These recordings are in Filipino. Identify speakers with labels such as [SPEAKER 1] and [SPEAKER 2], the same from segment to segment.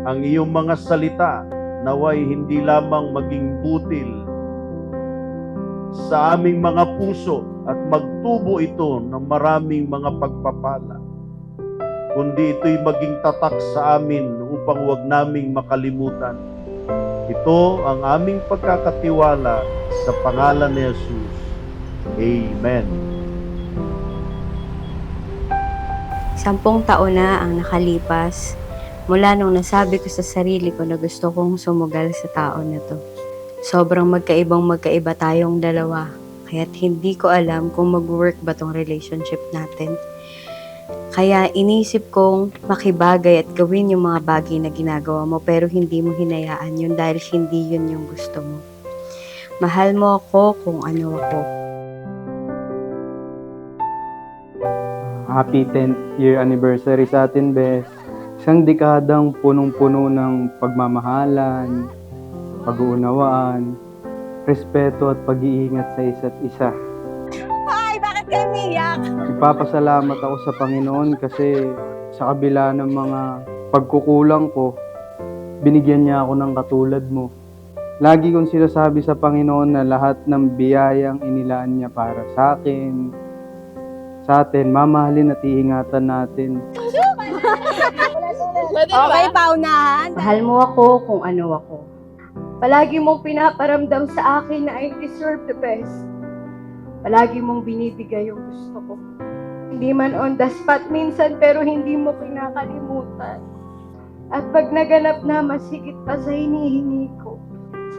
[SPEAKER 1] ang iyong mga salita naway hindi lamang maging butil sa aming mga puso at magtubo ito ng maraming mga pagpapala, kundi ito'y maging tatak sa amin upang huwag naming makalimutan. Ito ang aming pagkakatiwala sa pangalan ni Jesus. Amen.
[SPEAKER 2] 10 taon na ang nakalipas mula nung nasabi ko sa sarili ko na gusto kong sumugal sa tao na to. Sobrang magkaiba tayong dalawa, kaya't hindi ko alam kung mag-work ba tong relationship natin. Kaya inisip kong makibagay at gawin yung mga bagay na ginagawa mo pero hindi mo hinayaan yun dahil hindi yun yung gusto mo. Mahal mo ako kung ano ako.
[SPEAKER 3] Happy 10th year anniversary sa atin, Bes. Isang dekadang punong-puno ng pagmamahalan, pag-uunawaan, respeto at pag-iingat sa isa't isa.
[SPEAKER 4] Ay, bakit kayo umiyak?
[SPEAKER 3] Ipapasalamat ako sa Panginoon kasi sa kabila ng mga pagkukulang ko, binigyan niya ako ng katulad mo. Lagi kong sinasabi sa Panginoon na lahat ng biyayang inilaan niya para sa atin, mamahalin at iingatan natin.
[SPEAKER 4] Okay, paunahan.
[SPEAKER 2] Mahal mo ako kung ano ako. Palagi mong pinaparamdam sa akin na I deserve the best. Palagi mong binibigay yung gusto ko. Hindi man on the spot minsan pero hindi mo pinakalimutan. At pag naganap na, mas higit pa sa hinihingi ko.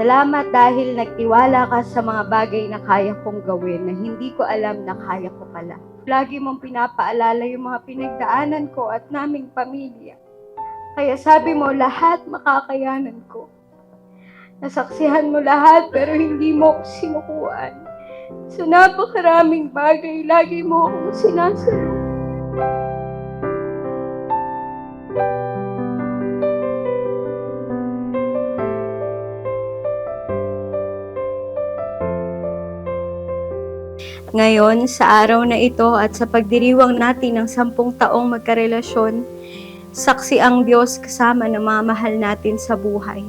[SPEAKER 2] Salamat dahil nagtiwala ka sa mga bagay na kaya kong gawin na hindi ko alam na kaya ko pala. Lagi mong pinapaalala yung mga pinagdaanan ko at naming pamilya. Kaya sabi mo, lahat makakayanan ko. Nasaksihan mo lahat pero hindi mo ako sinukuan. Sa napakaraming bagay, lagi mo akong sinasabi. Ngayon, sa araw na ito at sa pagdiriwang natin ng 10 taong magkarelasyon, saksi ang Diyos kasama ng mga mahal natin sa buhay.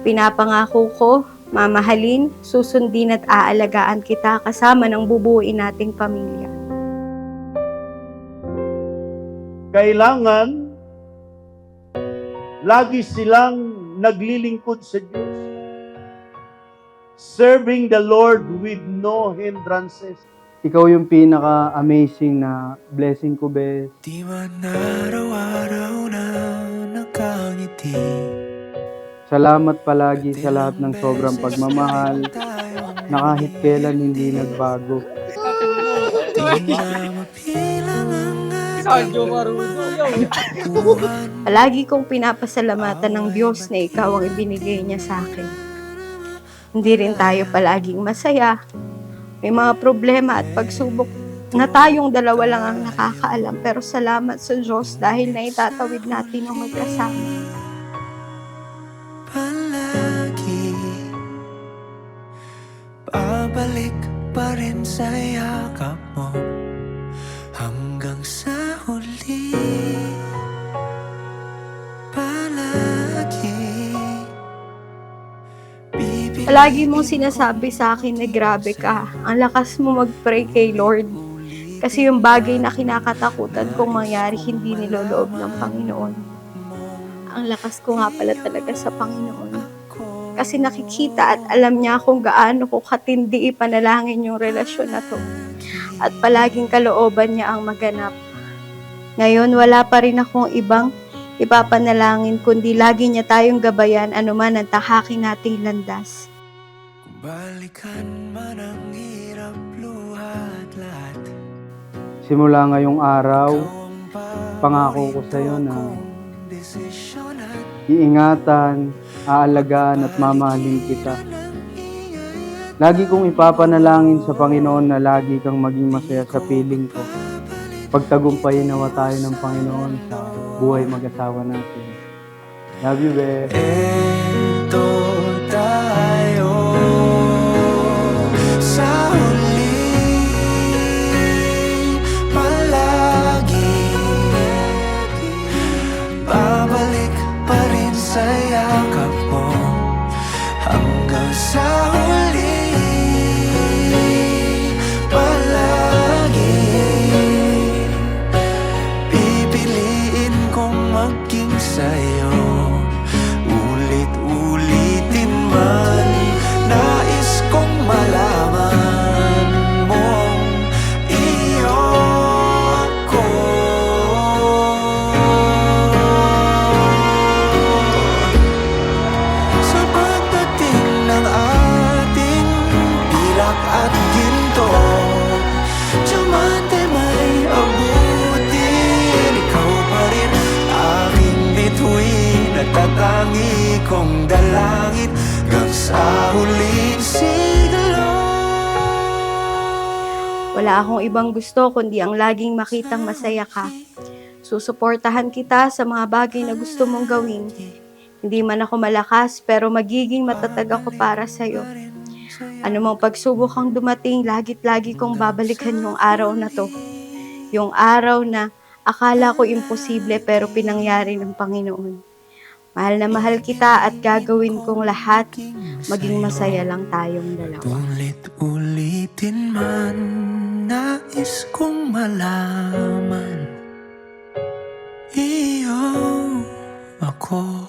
[SPEAKER 2] Pinapangako ko, mamahalin, susundin at aalagaan kita kasama ng bubuuin nating pamilya.
[SPEAKER 1] Kailangan lagi silang naglilingkod sa Diyos, serving the Lord with no hindrances.
[SPEAKER 3] Ikaw yung pinaka-amazing na blessing ko, Bes.
[SPEAKER 5] Di man araw-araw na nakangiti.
[SPEAKER 3] Salamat palagi sa lahat ng sobrang pagmamahal na kahit kailan hindi nagbago.
[SPEAKER 5] Di na mapilang ang
[SPEAKER 2] Palagi kong pinapasalamatan ng Diyos na ikaw ang ibinigay niya sa akin. Hindi rin tayo palaging masaya. May mga problema at pagsubok na tayong dalawa lang ang nakakaalam. Pero salamat sa Diyos dahil naitatawid natin ang magkasama.
[SPEAKER 5] palagi. Babalik pa rin sa yakap mo hanggang sa huli. Palagi.
[SPEAKER 2] Palagi mong sinasabi sa akin na grabe ka. Ang lakas mo mag-pray kay Lord. Kasi yung bagay na kinakatakutan kong mangyari, hindi niloloob ng Panginoon. Ang lakas ko nga pala talaga sa Panginoon. Kasi nakikita at alam niya kung gaano ko katindi ipanalangin yung relasyon na to. At palaging kalooban niya ang maganap. Ngayon, wala pa rin akong ibang ipapanalangin kundi lagi niya tayong gabayan anuman ang tahaking nating landas.
[SPEAKER 5] Balikan man ang hirap, luhat lahat.
[SPEAKER 3] Simula ngayong araw, pangako ko sa iyo na iingatan, aalagaan at mamahalin kita. Lagi kong ipapanalangin sa Panginoon na lagi kang maging masaya sa piling ko. Pagtagumpayin nawa tayo ng Panginoon sa buhay mag-asawa natin. Love you, Be.
[SPEAKER 5] Ito tayo sa huli, palagi. Babalik pa rin
[SPEAKER 2] Wala akong ibang gusto kundi ang laging makitang masaya ka. Susuportahan kita sa mga bagay na gusto mong gawin. Hindi man ako malakas, pero magiging matatag ako para sa'yo. Ano mang pagsubok ang dumating, lagi kong babalikan yung araw na to. Yung araw na akala ko imposible pero pinangyari ng Panginoon. Mahal na mahal kita at gagawin kong lahat, maging masaya lang tayong dalawa.
[SPEAKER 5] Ulit-ulitin man, nais kong malaman. Iyo, ako.